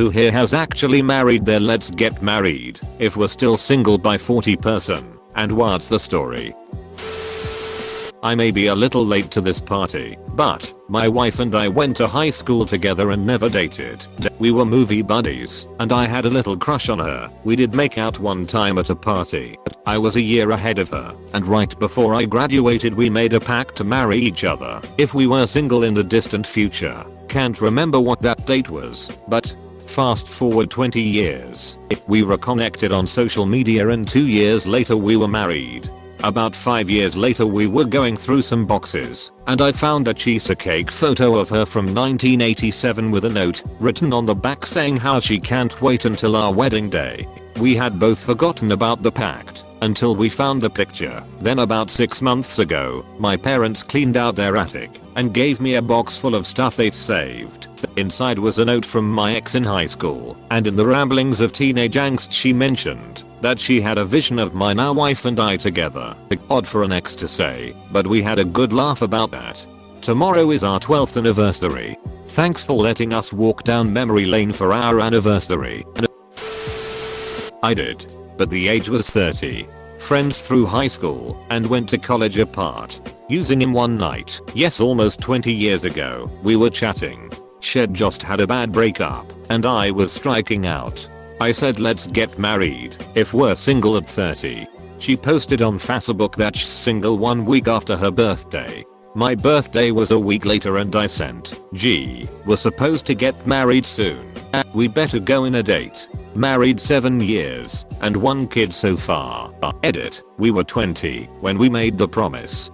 Who here has actually married their let's get married if we're still single by 40 person? And what's the story? I may be a little late to this party, but my wife and I went to high school together and never dated. We were movie buddies, and I had a little crush on her. We did make out one time at a party. I was a year ahead of her, and right before I graduated we made a pact to marry each other if we were single in the distant future. Can't remember what that date was, but fast forward 20 years. We reconnected on social media and 2 years later we were married. About 5 years later we were going through some boxes and I found a cheesecake photo of her from 1987 with a note written on the back saying how she can't wait until our wedding day. We had both forgotten about the pact until we found the picture. Then about 6 months ago, my parents cleaned out their attic and gave me a box full of stuff they'd saved. Inside was a note from my ex in high school, and in the ramblings of teenage angst she mentioned that she had a vision of my now wife and I together. Odd for an ex to say, but we had a good laugh about that. Tomorrow is our 12th anniversary. Thanks for letting us walk down memory lane for our anniversary. I did, but the age was 30. Friends through high school and went to college apart. Using him one night, yes almost 20 years ago, we were chatting. Shed just had a bad breakup and I was striking out. I said let's get married if we're single at 30. She posted on Facebook that she's single 1 week after her birthday. My birthday was a week later and I sent, gee, we're supposed to get married soon. We better go on a date. Married 7 years and 1 kid so far. Edit, we were 20 when we made the promise.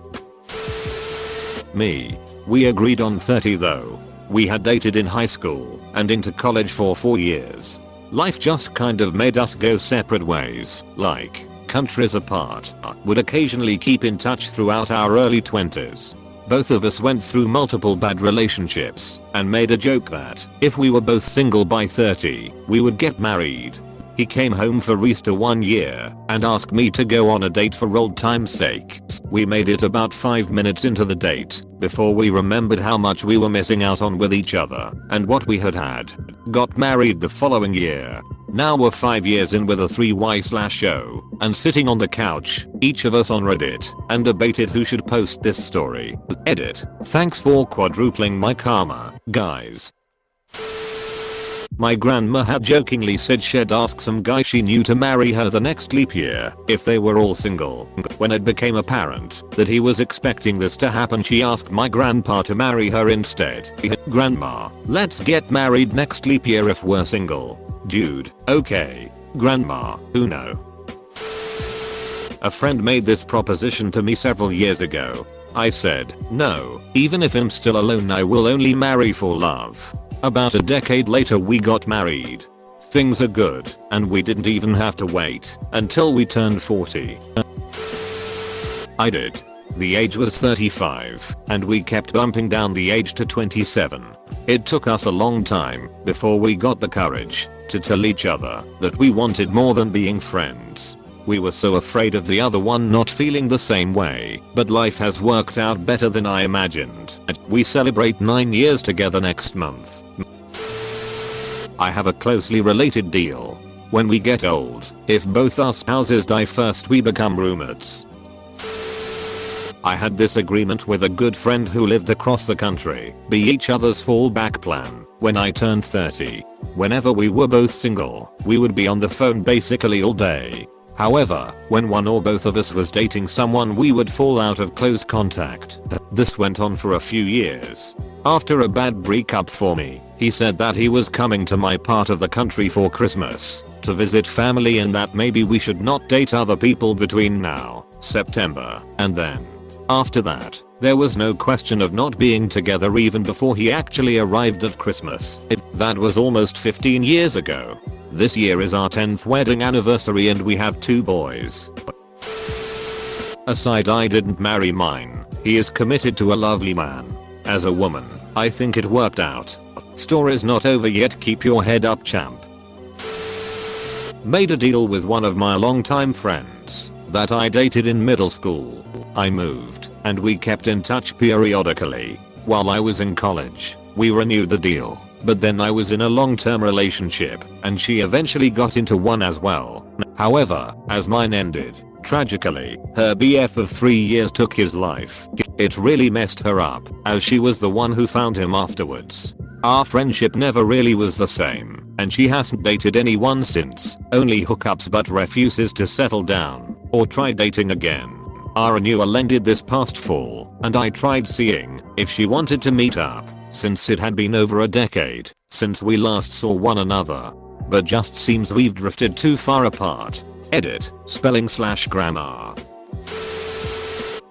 Me. We agreed on 30 though. We had dated in high school and into college for 4 years. Life just kind of made us go separate ways, like countries apart. Would occasionally keep in touch throughout our early 20s. Both of us went through multiple bad relationships and made a joke that if we were both single by 30, we would get married. He came home for Easter 1 year and asked me to go on a date for old time's sake. We made it about 5 minutes into the date before we remembered how much we were missing out on with each other and what we had. Got married the following year. Now we're 5 years in with a 3Y/O and sitting on the couch, each of us on Reddit, and debated who should post this story. Edit. Thanks for quadrupling my karma, guys. My grandma had jokingly said she'd ask some guy she knew to marry her the next leap year if they were all single. When it became apparent that he was expecting this to happen, she asked my grandpa to marry her instead. Grandma, let's get married next leap year if we're single. Dude, okay. Grandma, who know? A friend made this proposition to me several years ago. I said, no, even if I'm still alone I will only marry for love. About a decade later we got married. Things are good, and we didn't even have to wait until we turned 40. I did. The age was 35, and we kept bumping down the age to 27. It took us a long time before we got the courage to tell each other that we wanted more than being friends. We were so afraid of the other one not feeling the same way, but life has worked out better than I imagined. We celebrate 9 years together next month. I have a closely related deal. When we get old, if both our spouses die first we become roommates. I had this agreement with a good friend who lived across the country, be each other's fallback plan. When I turned 30, whenever we were both single, we would be on the phone basically all day. However, when one or both of us was dating someone we would fall out of close contact. This went on for a few years. After a bad breakup for me, he said that he was coming to my part of the country for Christmas to visit family and that maybe we should not date other people between now, September, and then. After that, there was no question of not being together even before he actually arrived at Christmas. That was almost 15 years ago. This year is our 10th wedding anniversary and we have 2 boys. Aside I didn't marry mine. He is committed to a lovely man. As a woman, I think it worked out. Story's not over yet, keep your head up champ. Made a deal with one of my longtime friends that I dated in middle school. I moved and we kept in touch periodically. While I was in college, we renewed the deal. but then I was in a long-term relationship and she eventually got into one as well. However, as mine ended, tragically, her BF of 3 years took his life. It really messed her up, as she was the one who found him afterwards. Our friendship never really was the same, and she hasn't dated anyone since, only hookups, but refuses to settle down or try dating again. Our renewal ended this past fall, and I tried seeing if she wanted to meet up, since it had been over a decade since we last saw one another. But just seems we've drifted too far apart. Edit, spelling/grammar.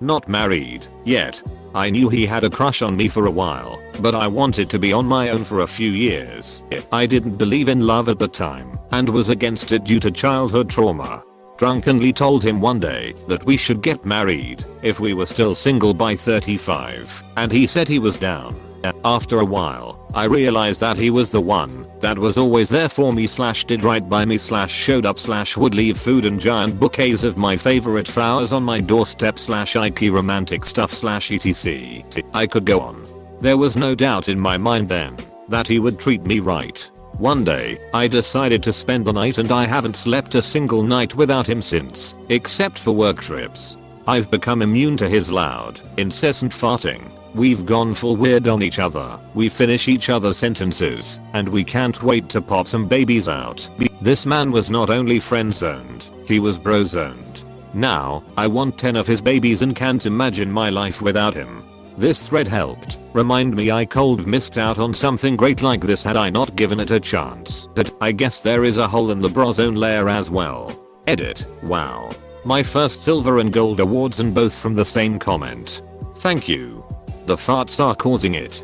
Not married yet. I knew he had a crush on me for a while, but I wanted to be on my own for a few years. I didn't believe in love at the time, and was against it due to childhood trauma. Drunkenly told him one day that we should get married if we were still single by 35, and he said he was down. After a while, I realized that he was the one that was always there for me / did right by me / showed up / would leave food and giant bouquets of my favorite flowers on my doorstep / Ike romantic stuff / etc. I could go on. There was no doubt in my mind then that he would treat me right. One day, I decided to spend the night, and I haven't slept a single night without him since, except for work trips. I've become immune to his loud, incessant farting. We've gone full weird on each other. We finish each other's sentences, and we can't wait to pop some babies out. This man was not only friend-zoned, he was bro-zoned. Now, I want 10 of his babies and can't imagine my life without him. This thread helped remind me I cold missed out on something great like this had I not given it a chance. But I guess there is a hole in the brozone layer as well. Edit, wow. My first silver and gold awards, and both from the same comment. Thank you. The farts are causing it.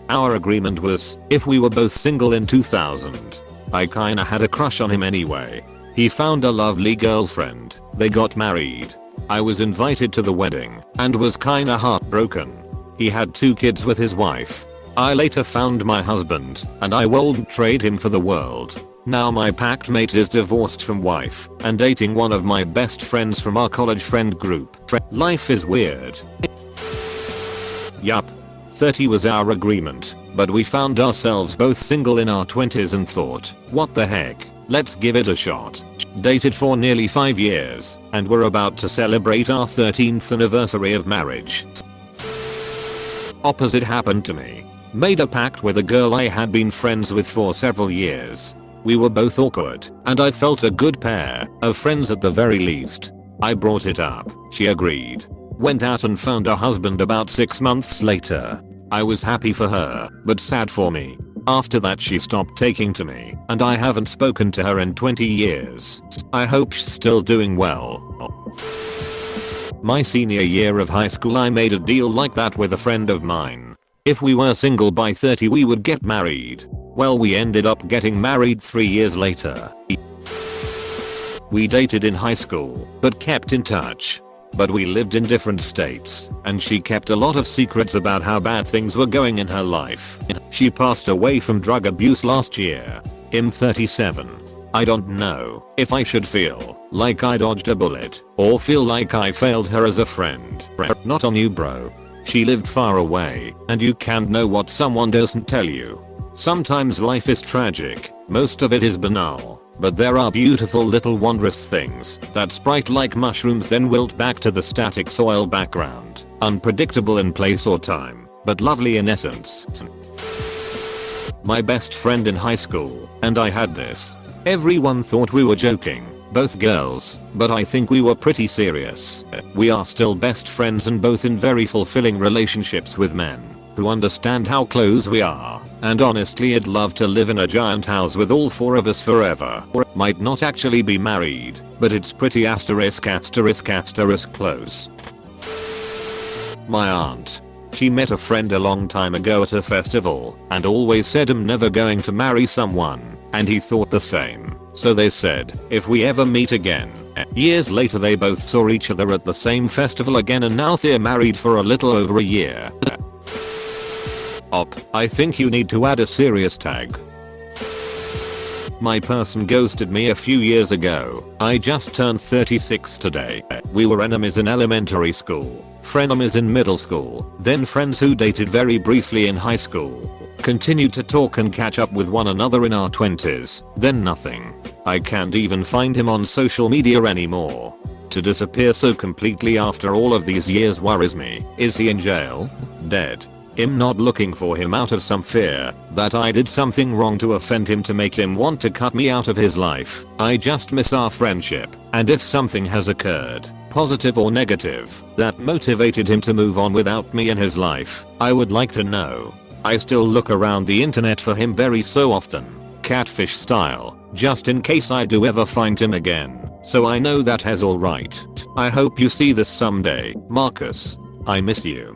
Our agreement was, if we were both single in 2000. I kinda had a crush on him anyway. He found a lovely girlfriend, they got married. I was invited to the wedding, and was kinda heartbroken. He had 2 kids with his wife. I later found my husband, and I wouldn't trade him for the world. Now my pact mate is divorced from wife, and dating one of my best friends from our college friend group. Life is weird. Yup. 30 was our agreement, but we found ourselves both single in our 20s and thought, what the heck, let's give it a shot. Dated for nearly 5 years, and we're about to celebrate our 13th anniversary of marriage. Opposite happened to me. Made a pact with a girl I had been friends with for several years. We were both awkward, and I felt a good pair of friends at the very least. I brought it up, she agreed. Went out and found a husband about 6 months later. I was happy for her, but sad for me. After that she stopped taking to me, and I haven't spoken to her in 20 years. I hope she's still doing well. My senior year of high school I made a deal like that with a friend of mine. If we were single by 30 we would get married. Well, we ended up getting married 3 years later. We dated in high school, but kept in touch. But we lived in different states, and she kept a lot of secrets about how bad things were going in her life. She passed away from drug abuse last year. I'm 37. I don't know if I should feel like I dodged a bullet, or feel like I failed her as a friend. Not on you, bro. She lived far away, and you can't know what someone doesn't tell you. Sometimes life is tragic, most of it is banal. But there are beautiful little wondrous things that sprout like mushrooms then wilt back to the static soil background, unpredictable in place or time, but lovely in essence. My best friend in high school, and I had this. Everyone thought we were joking, both girls, but I think we were pretty serious. We are still best friends and both in very fulfilling relationships with men who understand how close we are, and honestly I'd love to live in a giant house with all 4 of us forever. Might not actually be married, but it's pretty **** close. My aunt. She met a friend a long time ago at a festival, and always said I'm never going to marry someone, and he thought the same. So they said, if we ever meet again. Years later they both saw each other at the same festival again, and now they're married for a little over a year. I think you need to add a serious tag. My person ghosted me a few years ago. I just turned 36 today. We were enemies in elementary school, frenemies in middle school, then friends who dated very briefly in high school. Continued to talk and catch up with one another in our 20s, then nothing. I can't even find him on social media anymore. To disappear so completely after all of these years worries me. Is he in jail? Dead? I'm not looking for him out of some fear that I did something wrong to offend him to make him want to cut me out of his life. I just miss our friendship, and if something has occurred, positive or negative, that motivated him to move on without me in his life, I would like to know. I still look around the internet for him very so often, catfish style, just in case I do ever find him again, so I know that has alright. I hope you see this someday, Marcus. I miss you.